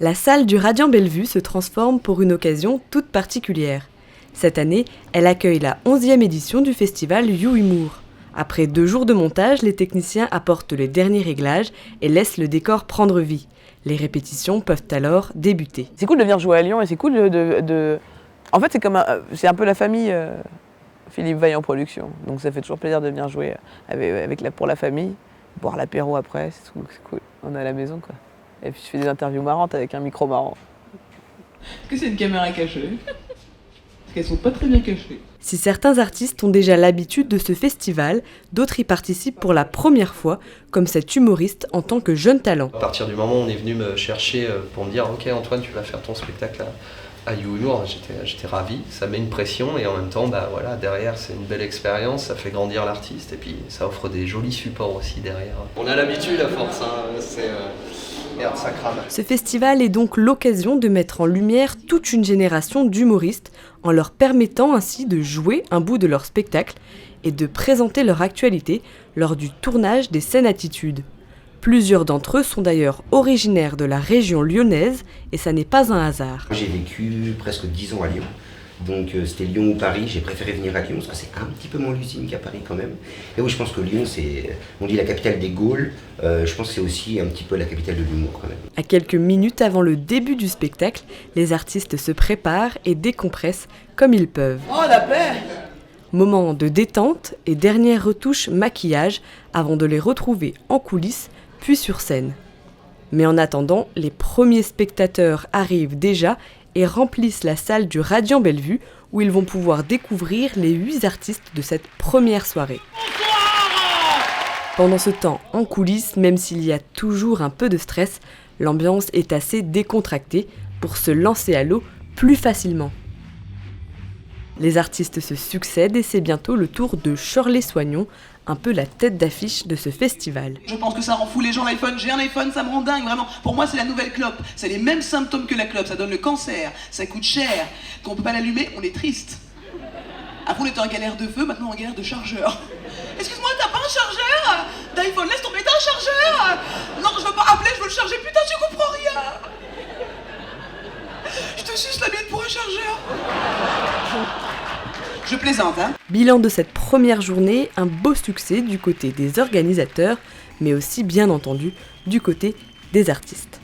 La salle du Radiant Bellevue se transforme pour une occasion toute particulière. Cette année, elle accueille la 11e édition du festival You Humour. Après 2 jours de montage, les techniciens apportent les derniers réglages et laissent le décor prendre vie. Les répétitions peuvent alors débuter. C'est cool de venir jouer à Lyon et c'est cool de... En fait, c'est un peu la famille Philippe Vaillant Production. Donc ça fait toujours plaisir de venir jouer pour la famille, boire l'apéro après, c'est cool. On est à la maison, quoi. Et puis je fais des interviews marrantes avec un micro marrant. Est-ce que c'est une caméra cachée ? Parce qu'elles sont pas très bien cachées. Si certains artistes ont déjà l'habitude de ce festival, d'autres y participent pour la première fois, comme cet humoriste en tant que jeune talent. À partir du moment où on est venu me chercher pour me dire « Ok Antoine, tu vas faire ton spectacle à You Humour », j'étais ravi, ça met une pression et en même temps, derrière c'est une belle expérience, ça fait grandir l'artiste et puis ça offre des jolis supports aussi derrière. On a l'habitude à force, Merde, ça crame. Ce festival est donc l'occasion de mettre en lumière toute une génération d'humoristes en leur permettant ainsi de jouer un bout de leur spectacle et de présenter leur actualité lors du tournage des scènes Attitude. Plusieurs d'entre eux sont d'ailleurs originaires de la région lyonnaise et ça n'est pas un hasard. J'ai vécu presque 10 ans à Lyon. Donc c'était Lyon ou Paris, j'ai préféré venir à Lyon parce que c'est un petit peu moins l'usine qu'à Paris quand même. Et oui, je pense que Lyon, on dit la capitale des Gaules, je pense que c'est aussi un petit peu la capitale de l'humour quand même. À quelques minutes avant le début du spectacle, les artistes se préparent et décompressent comme ils peuvent. Oh la paix ! Moment de détente et dernière retouche maquillage avant de les retrouver en coulisses puis sur scène. Mais en attendant, les premiers spectateurs arrivent déjà et remplissent la salle du Radiant Bellevue où ils vont pouvoir découvrir les 8 artistes de cette première soirée. Pendant ce temps, en coulisses, même s'il y a toujours un peu de stress, l'ambiance est assez décontractée pour se lancer à l'eau plus facilement. Les artistes se succèdent et c'est bientôt le tour de Shirley Soignon, un peu la tête d'affiche de ce festival. Je pense que ça rend fou les gens l'iPhone. J'ai un iPhone, ça me rend dingue, vraiment. Pour moi, c'est la nouvelle clope. C'est les mêmes symptômes que la clope. Ça donne le cancer, ça coûte cher. Quand on peut pas l'allumer, on est triste. Avant, on était en galère de feu, maintenant en galère de chargeur. Excuse-moi, t'as pas un chargeur d'iPhone? Laisse tomber, t'as un chargeur? Non, je veux pas appeler, je veux le charger. Putain, tu comprends rien. Je te suce la bite pour un chargeur. Je plaisante, hein. Bilan de cette première journée, un beau succès du côté des organisateurs, mais aussi bien entendu du côté des artistes.